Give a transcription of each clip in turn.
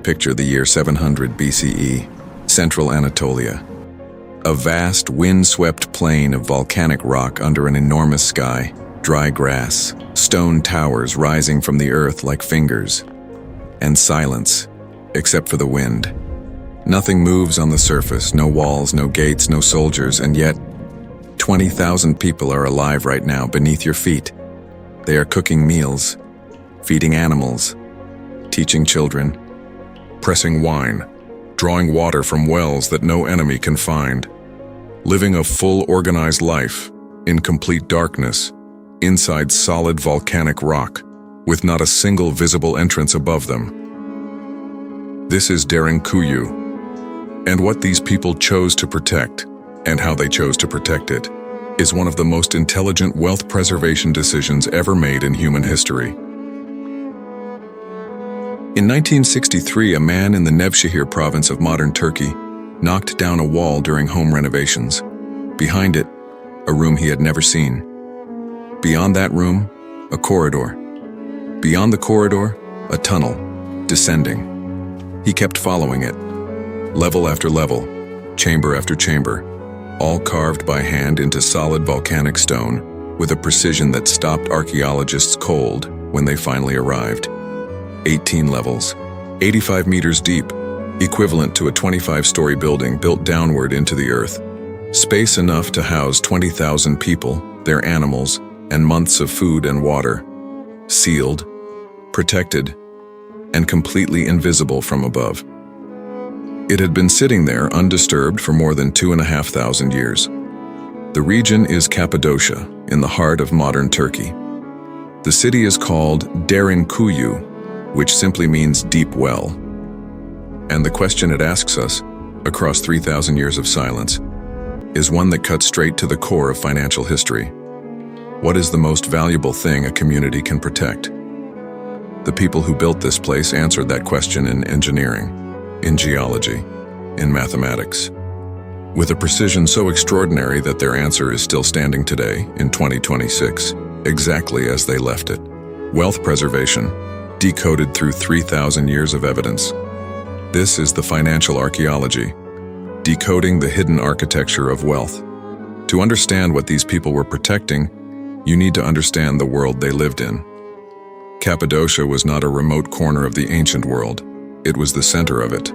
picture the year 700 BCE, central Anatolia. A vast, wind-swept plain of volcanic rock under an enormous sky, dry grass, stone towers rising from the earth like fingers, and silence, except for the wind. Nothing moves on the surface, no walls, no gates, no soldiers, and yet 20,000 people are alive right now beneath your feet. They are cooking meals, feeding animals, teaching children, pressing wine, drawing water from wells that no enemy can find, living a full organized life in complete darkness, inside solid volcanic rock, with not a single visible entrance above them. This is Derinkuyu, and what these people chose to protect, and how they chose to protect it, is one of the most intelligent wealth preservation decisions ever made in human history. In 1963, a man in the Nevşehir province of modern Turkey knocked down a wall during home renovations. Behind it, a room he had never seen. Beyond that room, a corridor. Beyond the corridor, a tunnel, descending. He kept following it, level after level, chamber after chamber, all carved by hand into solid volcanic stone with a precision that stopped archaeologists cold when they finally arrived. 18 levels, 85 meters deep, equivalent to a 25-story building built downward into the earth. Space enough to house 20,000 people, their animals, and months of food and water. Sealed, protected, and completely invisible from above. It had been sitting there undisturbed for more than 2,500 years. The region is Cappadocia, in the heart of modern Turkey. The city is called Derinkuyu, which simply means deep well. And the question it asks us, across 3,000 years of silence, is one that cuts straight to the core of financial history. What is the most valuable thing a community can protect? The people who built this place answered that question in engineering, in geology, in mathematics, with a precision so extraordinary that their answer is still standing today, in 2026, exactly as they left it. Wealth preservation, decoded through 3,000 years of evidence. This is the financial archaeology, decoding the hidden architecture of wealth. To understand what these people were protecting, you need to understand the world they lived in. Cappadocia was not a remote corner of the ancient world. It was the center of it.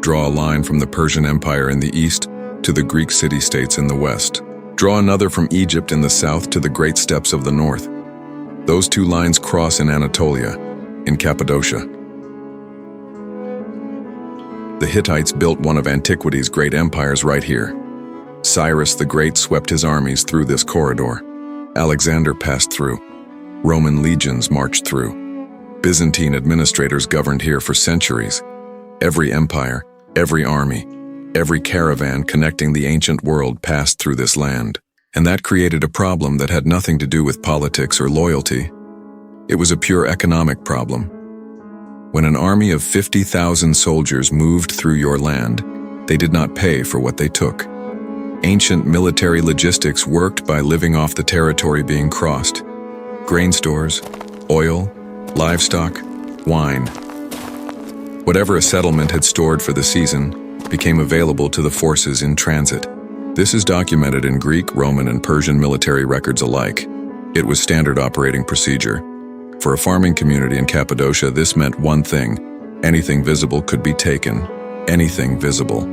Draw a line from the Persian Empire in the east to the Greek city-states in the west. Draw another from Egypt in the south to the Great Steppes of the north. Those two lines cross in Anatolia, in Cappadocia. The Hittites built one of antiquity's great empires right here. Cyrus the Great swept his armies through this corridor. Alexander passed through. Roman legions marched through. Byzantine administrators governed here for centuries. Every empire, every army, every caravan connecting the ancient world passed through this land. And that created a problem that had nothing to do with politics or loyalty. It was a pure economic problem. When an army of 50,000 soldiers moved through your land, they did not pay for what they took. Ancient military logistics worked by living off the territory being crossed. Grain stores, oil, livestock, wine. Whatever a settlement had stored for the season became available to the forces in transit. This is documented in Greek, Roman, and Persian military records alike. It was standard operating procedure. For a farming community in Cappadocia, this meant one thing: anything visible could be taken. Anything visible.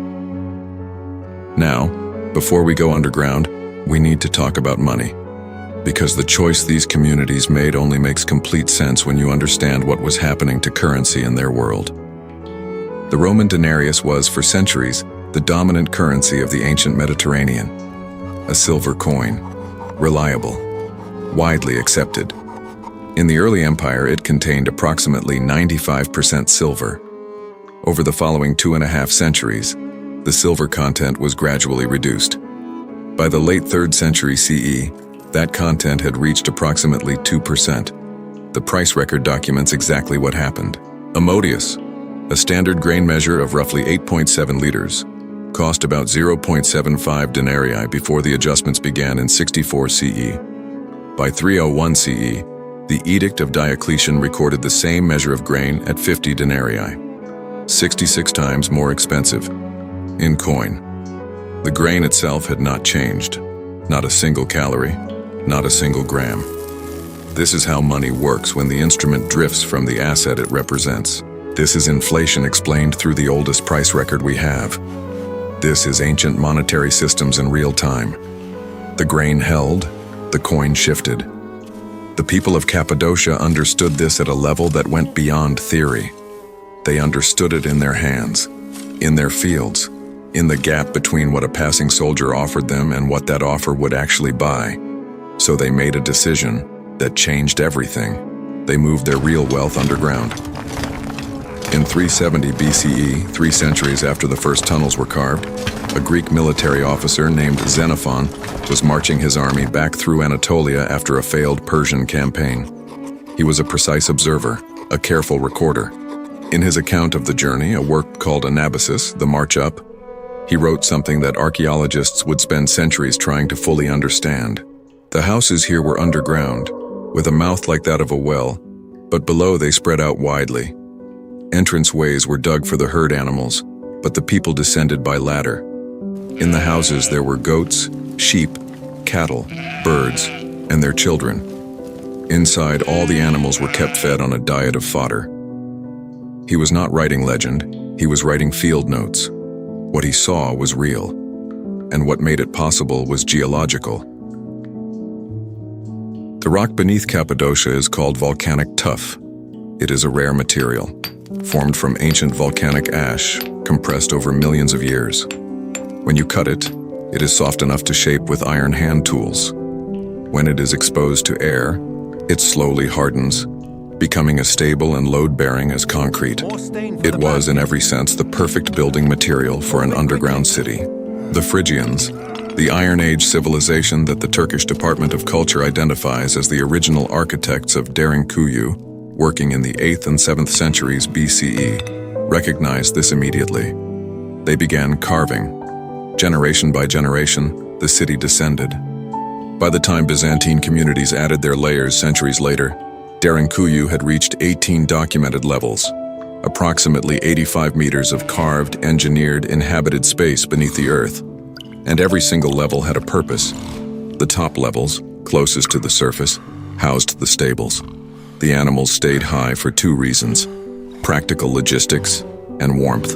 Now, before we go underground, we need to talk about money. Because the choice these communities made only makes complete sense when you understand what was happening to currency in their world. The Roman denarius was, for centuries, the dominant currency of the ancient Mediterranean. A silver coin, reliable, widely accepted. In the early empire, it contained approximately 95% silver. Over the following 2.5 centuries, the silver content was gradually reduced. By the late 3rd century CE, that content had reached approximately 2%. The price record documents exactly what happened. A modius, a standard grain measure of roughly 8.7 liters, cost about 0.75 denarii before the adjustments began in 64 CE. By 301 CE, the Edict of Diocletian recorded the same measure of grain at 50 denarii. 66 times more expensive. In coin. The grain itself had not changed. Not a single calorie, not a single gram. This is how money works when the instrument drifts from the asset it represents. This is inflation explained through the oldest price record we have. This is ancient monetary systems in real time. The grain held, the coin shifted. The people of Cappadocia understood this at a level that went beyond theory. They understood it in their hands, in their fields, in the gap between what a passing soldier offered them and what that offer would actually buy. So they made a decision that changed everything. They moved their real wealth underground. In 370 BCE, 3 centuries after the first tunnels were carved, a Greek military officer named Xenophon was marching his army back through Anatolia after a failed Persian campaign. He was a precise observer, a careful recorder. In his account of the journey, a work called Anabasis, The March Up, he wrote something that archaeologists would spend centuries trying to fully understand. The houses here were underground, with a mouth like that of a well, but below they spread out widely. Entrance ways were dug for the herd animals, but the people descended by ladder. In the houses there were goats, sheep, cattle, birds, and their children. Inside, all the animals were kept fed on a diet of fodder. He was not writing legend, he was writing field notes. What he saw was real, and what made it possible was geological. The rock beneath Cappadocia is called volcanic tuff. It is a rare material, formed from ancient volcanic ash, compressed over millions of years. When you cut it, it is soft enough to shape with iron hand tools. When it is exposed to air, it slowly hardens, becoming as stable and load-bearing as concrete. It was, in every sense, the perfect building material for an underground city. The Phrygians, the Iron Age civilization that the Turkish Department of Culture identifies as the original architects of Derinkuyu, working in the 8th and 7th centuries BCE, recognized this immediately. They began carving. Generation by generation, the city descended. By the time Byzantine communities added their layers centuries later, Derinkuyu had reached 18 documented levels, approximately 85 meters of carved, engineered, inhabited space beneath the earth. And every single level had a purpose. The top levels, closest to the surface, housed the stables. The animals stayed high for 2 reasons: practical logistics and warmth.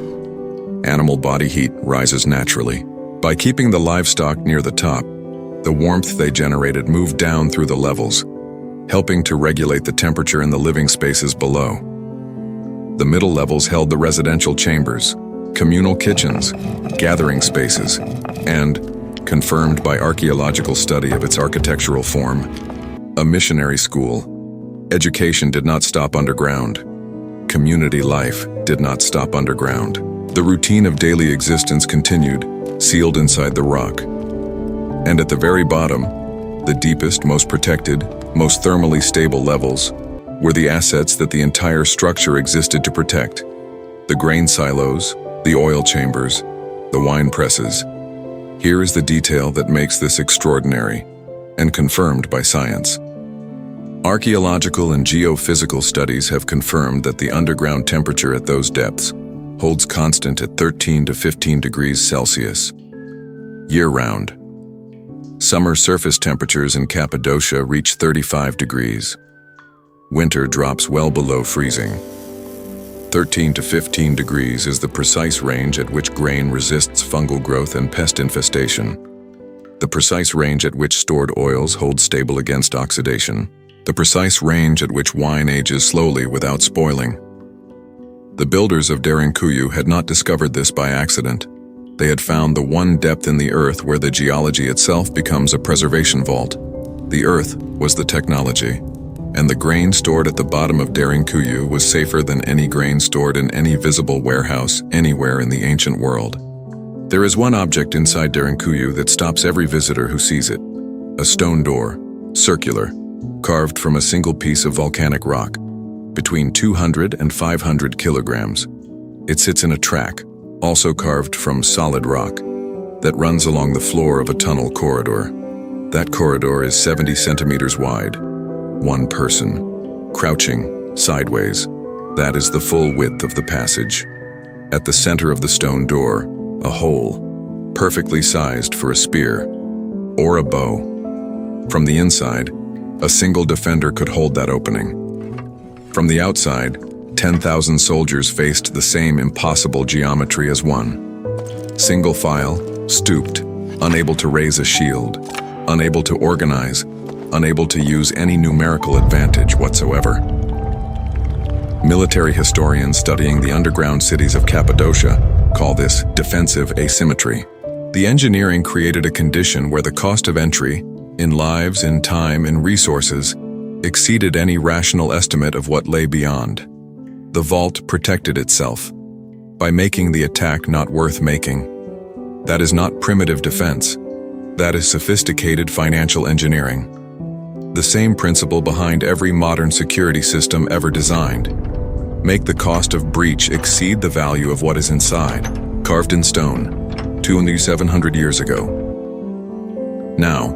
Animal body heat rises naturally. By keeping the livestock near the top, the warmth they generated moved down through the levels, helping to regulate the temperature in the living spaces below. The middle levels held the residential chambers, communal kitchens, gathering spaces, and, confirmed by archaeological study of its architectural form, a missionary school. Education did not stop underground. Community life did not stop underground. The routine of daily existence continued, sealed inside the rock. And at the very bottom, the deepest, most protected, most thermally stable levels, were the assets that the entire structure existed to protect: the grain silos, the oil chambers, the wine presses. Here is the detail that makes this extraordinary, and confirmed by science. Archaeological and geophysical studies have confirmed that the underground temperature at those depths holds constant at 13 to 15 degrees Celsius, year-round. Summer surface temperatures in Cappadocia reach 35 degrees. Winter drops well below freezing. 13 to 15 degrees is the precise range at which grain resists fungal growth and pest infestation. The precise range at which stored oils hold stable against oxidation. The precise range at which wine ages slowly without spoiling. The builders of Derinkuyu had not discovered this by accident. They had found the one depth in the earth where the geology itself becomes a preservation vault. The earth was the technology, and the grain stored at the bottom of Derinkuyu was safer than any grain stored in any visible warehouse anywhere in the ancient world. There is one object inside Derinkuyu that stops every visitor who sees it: a stone door, circular, carved from a single piece of volcanic rock, between 200 and 500 kilograms. It sits in a track, also carved from solid rock, that runs along the floor of a tunnel corridor. That corridor is 70 centimeters wide. One person, crouching, sideways. That is the full width of the passage. At the center of the stone door, a hole, perfectly sized for a spear or a bow. From the inside, a single defender could hold that opening. From the outside, 10,000 soldiers faced the same impossible geometry as one. Single file, stooped, unable to raise a shield, unable to organize, unable to use any numerical advantage whatsoever. Military historians studying the underground cities of Cappadocia call this defensive asymmetry. The engineering created a condition where the cost of entry, in lives, in time, in resources, exceeded any rational estimate of what lay beyond. The vault protected itself by making the attack not worth making. That is not primitive defense. That is sophisticated financial engineering. The same principle behind every modern security system ever designed. Make the cost of breach exceed the value of what is inside, carved in stone, 2,700 years ago. Now,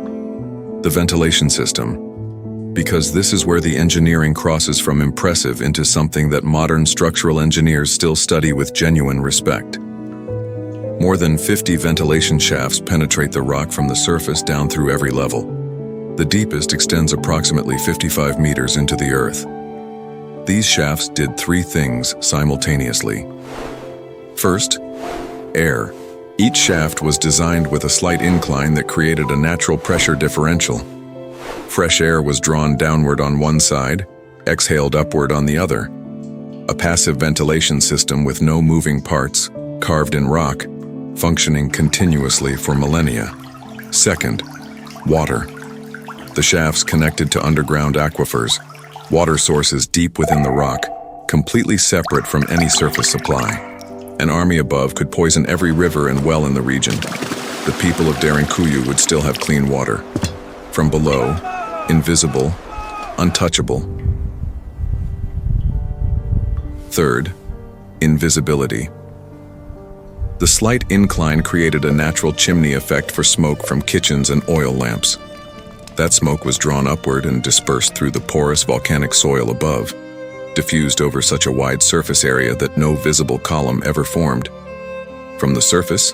the ventilation system. Because this is where the engineering crosses from impressive into something that modern structural engineers still study with genuine respect. More than 50 ventilation shafts penetrate the rock from the surface down through every level. The deepest extends approximately 55 meters into the earth. These shafts did three things simultaneously. First, air. Each shaft was designed with a slight incline that created a natural pressure differential. Fresh air was drawn downward on one side, exhaled upward on the other. A passive ventilation system with no moving parts, carved in rock, functioning continuously for millennia. Second, water. The shafts connected to underground aquifers, water sources deep within the rock, completely separate from any surface supply. An army above could poison every river and well in the region. The people of Derinkuyu would still have clean water. From below, invisible, untouchable. Third, invisibility. The slight incline created a natural chimney effect for smoke from kitchens and oil lamps. That smoke was drawn upward and dispersed through the porous volcanic soil above, diffused over such a wide surface area that no visible column ever formed. From the surface,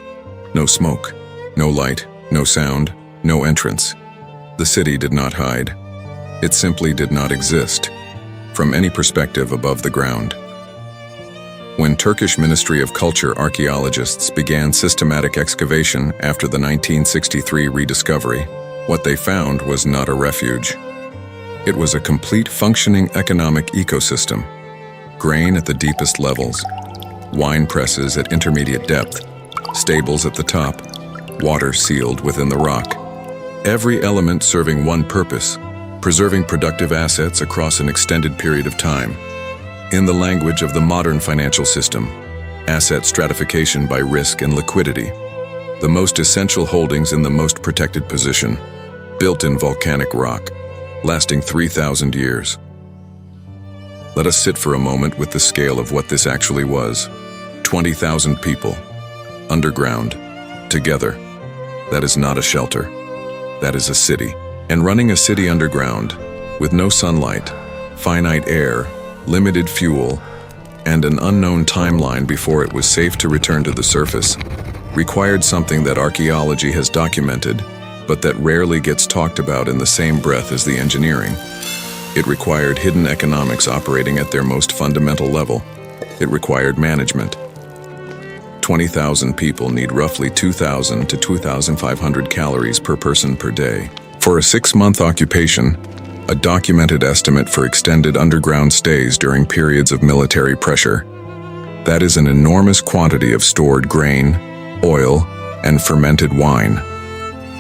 no smoke, no light, no sound, no entrance. The city did not hide. It simply did not exist, from any perspective above the ground. When Turkish Ministry of Culture archaeologists began systematic excavation after the 1963 rediscovery, what they found was not a refuge. It was a complete functioning economic ecosystem. Grain at the deepest levels, wine presses at intermediate depth, stables at the top, water sealed within the rock. Every element serving one purpose, preserving productive assets across an extended period of time. In the language of the modern financial system, asset stratification by risk and liquidity. The most essential holdings in the most protected position, built in volcanic rock, lasting 3,000 years. Let us sit for a moment with the scale of what this actually was. 20,000 people, underground, together. That is not a shelter. That is a city. And running a city underground, with no sunlight, finite air, limited fuel, and an unknown timeline before it was safe to return to the surface, required something that archaeology has documented, but that rarely gets talked about in the same breath as the engineering. It required hidden economics operating at their most fundamental level. It required management. 20,000 people need roughly 2,000 to 2,500 calories per person per day. For a 6-month occupation, a documented estimate for extended underground stays during periods of military pressure. That is an enormous quantity of stored grain, oil, and fermented wine.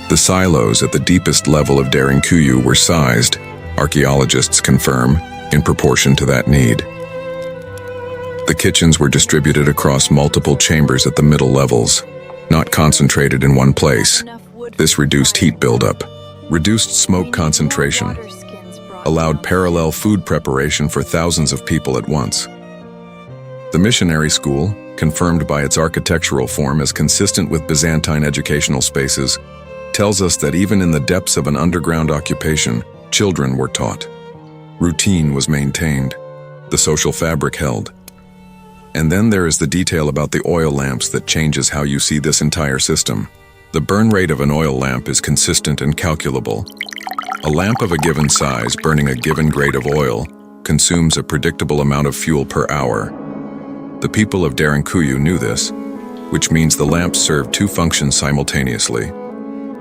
The silos at the deepest level of Derinkuyu were sized, archaeologists confirm, in proportion to that need. The kitchens were distributed across multiple chambers at the middle levels, not concentrated in one place. This reduced heat buildup, reduced smoke concentration, allowed parallel food preparation for thousands of people at once. The missionary school, confirmed by its architectural form as consistent with Byzantine educational spaces, tells us that even in the depths of an underground occupation, children were taught. Routine was maintained, the social fabric held. And then there is the detail about the oil lamps that changes how you see this entire system. The burn rate of an oil lamp is consistent and calculable. A lamp of a given size burning a given grade of oil consumes a predictable amount of fuel per hour. The people of Derinkuyu knew this, which means the lamps served two functions simultaneously: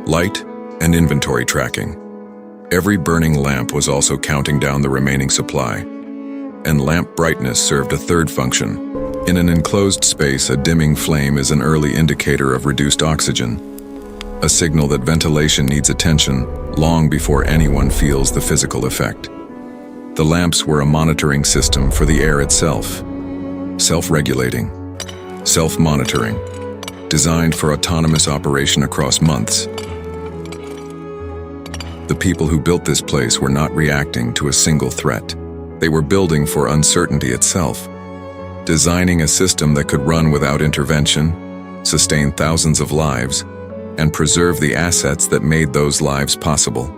light and inventory tracking. Every burning lamp was also counting down the remaining supply, and lamp brightness served a third function. In an enclosed space, a dimming flame is an early indicator of reduced oxygen, a signal that ventilation needs attention long before anyone feels the physical effect. The lamps were a monitoring system for the air itself, self-regulating, self-monitoring, designed for autonomous operation across months. The people who built this place were not reacting to a single threat. They were building for uncertainty itself, designing a system that could run without intervention, sustain thousands of lives, and preserve the assets that made those lives possible.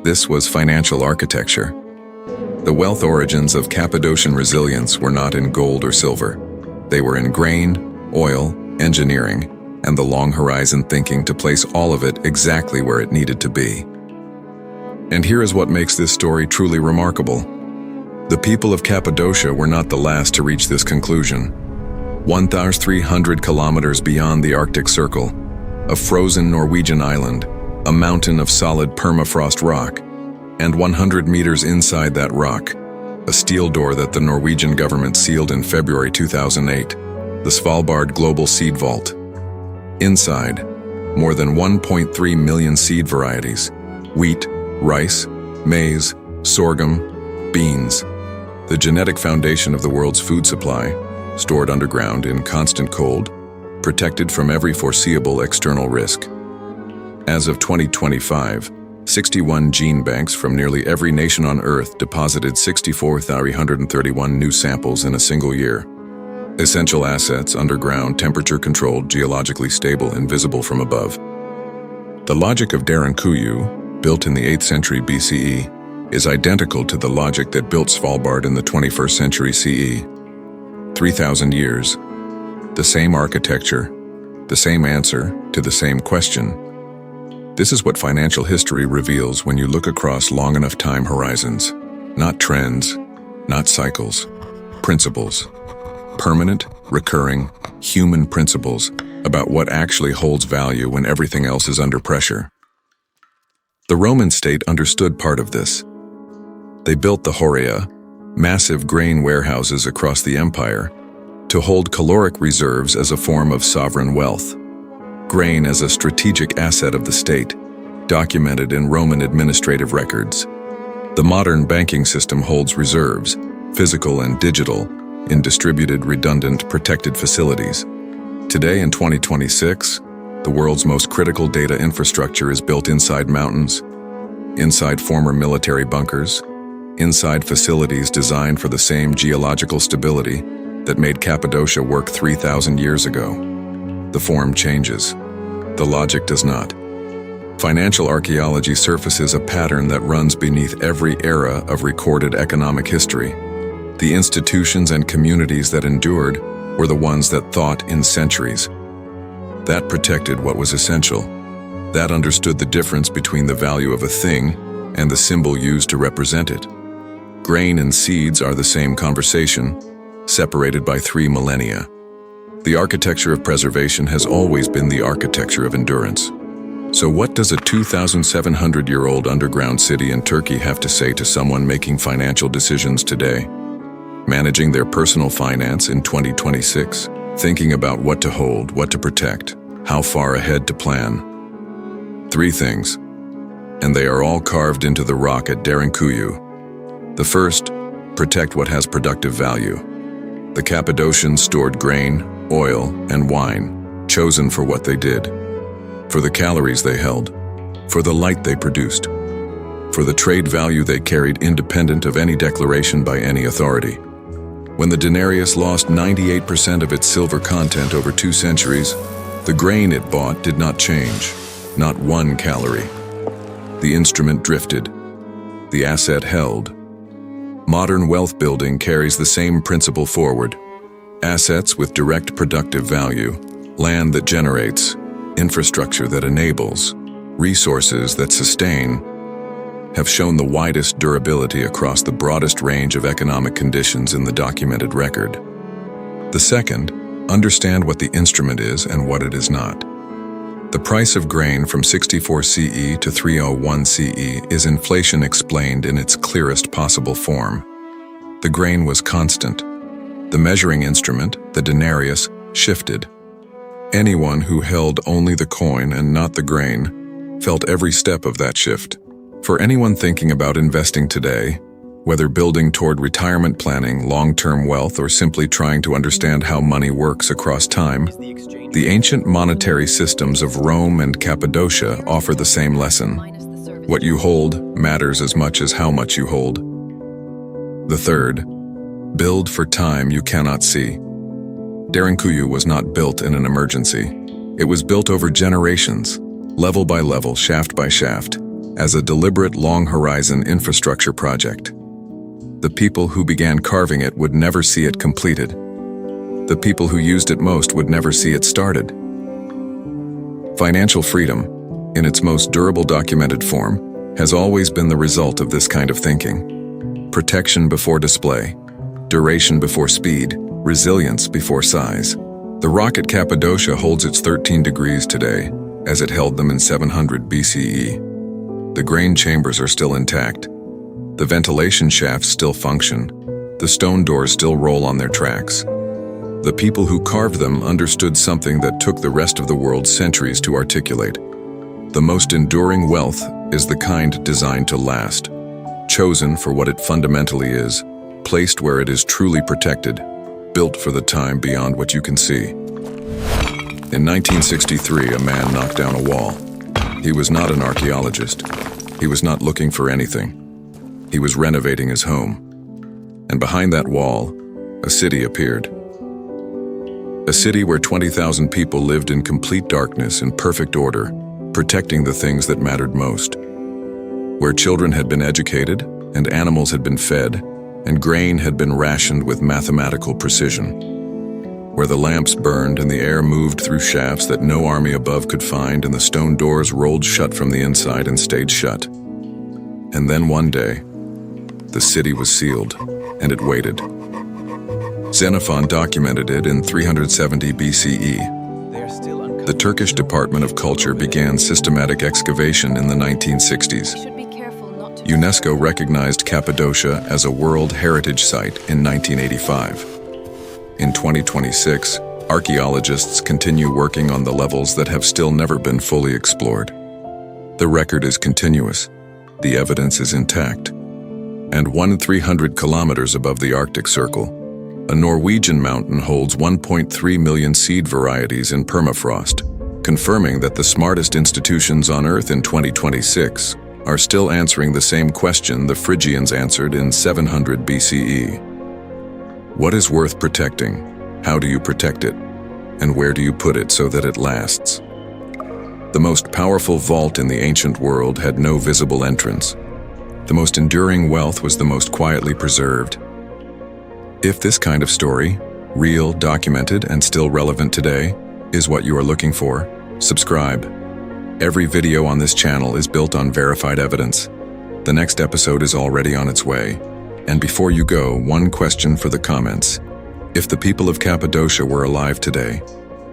This was financial architecture. The wealth origins of Cappadocian resilience were not in gold or silver. They were in grain, oil, engineering, and the long horizon thinking to place all of it exactly where it needed to be. And here is what makes this story truly remarkable. The people of Cappadocia were not the last to reach this conclusion. 1,300 kilometers beyond the Arctic Circle, a frozen Norwegian island, a mountain of solid permafrost rock, and 100 meters inside that rock, a steel door that the Norwegian government sealed in February 2008, the Svalbard Global Seed Vault. Inside, more than 1.3 million seed varieties: wheat, rice, maize, sorghum, beans, the genetic foundation of the world's food supply, stored underground in constant cold, protected from every foreseeable external risk. As of 2025, 61 gene banks from nearly every nation on Earth deposited 64,331 new samples in a single year. Essential assets, underground, temperature-controlled, geologically stable, and visible from above. The logic of Derinkuyu, built in the 8th century BCE, is identical to the logic that built Svalbard in the 21st century CE. 3,000 years, the same architecture, the same answer to the same question. This is what financial history reveals when you look across long enough time horizons. Not trends, not cycles, principles. Permanent, recurring, human principles about what actually holds value when everything else is under pressure. The Roman state understood part of this. They built the Horea, massive grain warehouses across the empire, to hold caloric reserves as a form of sovereign wealth. Grain as a strategic asset of the state, documented in Roman administrative records. The modern banking system holds reserves, physical and digital, in distributed, redundant, protected facilities. Today in 2026, the world's most critical data infrastructure is built inside mountains, inside former military bunkers, inside facilities designed for the same geological stability that made Cappadocia work 3,000 years ago. The form changes. The logic does not. Financial archaeology surfaces a pattern that runs beneath every era of recorded economic history. The institutions and communities that endured were the ones that thought in centuries. That protected what was essential. That understood the difference between the value of a thing and the symbol used to represent it. Grain and seeds are the same conversation, separated by 3 millennia. The architecture of preservation has always been the architecture of endurance. So what does a 2,700-year-old underground city in Turkey have to say to someone making financial decisions today? Managing their personal finance in 2026, thinking about what to hold, what to protect, how far ahead to plan. 3 things, and they are all carved into the rock at Derinkuyu. The first, protect what has productive value. The Cappadocians stored grain, oil, and wine, chosen for what they did, for the calories they held, for the light they produced, for the trade value they carried independent of any declaration by any authority. When the denarius lost 98% of its silver content over 2 centuries, the grain it bought did not change, not 1 calorie. The instrument drifted. The asset held. Modern wealth building carries the same principle forward. Assets with direct productive value, land that generates, infrastructure that enables, resources that sustain, have shown the widest durability across the broadest range of economic conditions in the documented record. The second, understand what the instrument is and what it is not. The price of grain from 64 CE to 301 CE is inflation explained in its clearest possible form. The grain was constant. The measuring instrument, the denarius, shifted. Anyone who held only the coin and not the grain felt every step of that shift. For anyone thinking about investing today, whether building toward retirement planning, long-term wealth, or simply trying to understand how money works across time, the ancient monetary systems of Rome and Cappadocia offer the same lesson. What you hold matters as much as how much you hold. The third, build for time you cannot see. Derinkuyu was not built in an emergency. It was built over generations, level by level, shaft by shaft, as a deliberate long-horizon infrastructure project. The people who began carving it would never see it completed. The people who used it most would never see it started. Financial freedom, in its most durable documented form, has always been the result of this kind of thinking. Protection before display, duration before speed, resilience before size. The rock at Cappadocia holds its 13 degrees today, as it held them in 700 BCE. The grain chambers are still intact. The ventilation shafts still function. The stone doors still roll on their tracks. The people who carved them understood something that took the rest of the world centuries to articulate. The most enduring wealth is the kind designed to last, chosen for what it fundamentally is, placed where it is truly protected, built for the time beyond what you can see. In 1963, a man knocked down a wall. He was not an archaeologist. He was not looking for anything. He was renovating his home. And behind that wall, a city appeared. A city where 20,000 people lived in complete darkness and perfect order, protecting the things that mattered most. Where children had been educated, and animals had been fed, and grain had been rationed with mathematical precision. Where the lamps burned and the air moved through shafts that no army above could find, and the stone doors rolled shut from the inside and stayed shut. And then one day, the city was sealed, and it waited. Xenophon documented it in 370 BCE. The Turkish Department of Culture began systematic excavation in the 1960s. UNESCO recognized Cappadocia as a World Heritage Site in 1985. In 2026, archaeologists continue working on the levels that have still never been fully explored. The record is continuous. The evidence is intact. And 1,300 kilometers above the Arctic Circle, a Norwegian mountain holds 1.3 million seed varieties in permafrost, confirming that the smartest institutions on Earth in 2026 are still answering the same question the Phrygians answered in 700 BCE. What is worth protecting? How do you protect it? And where do you put it so that it lasts? The most powerful vault in the ancient world had no visible entrance. The most enduring wealth was the most quietly preserved. If this kind of story, real, documented, and still relevant today, is what you are looking for, subscribe. Every video on this channel is built on verified evidence. The next episode is already on its way. And before you go, one question for the comments. If the people of Cappadocia were alive today,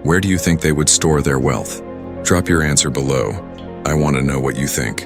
where do you think they would store their wealth? Drop your answer below. I want to know what you think.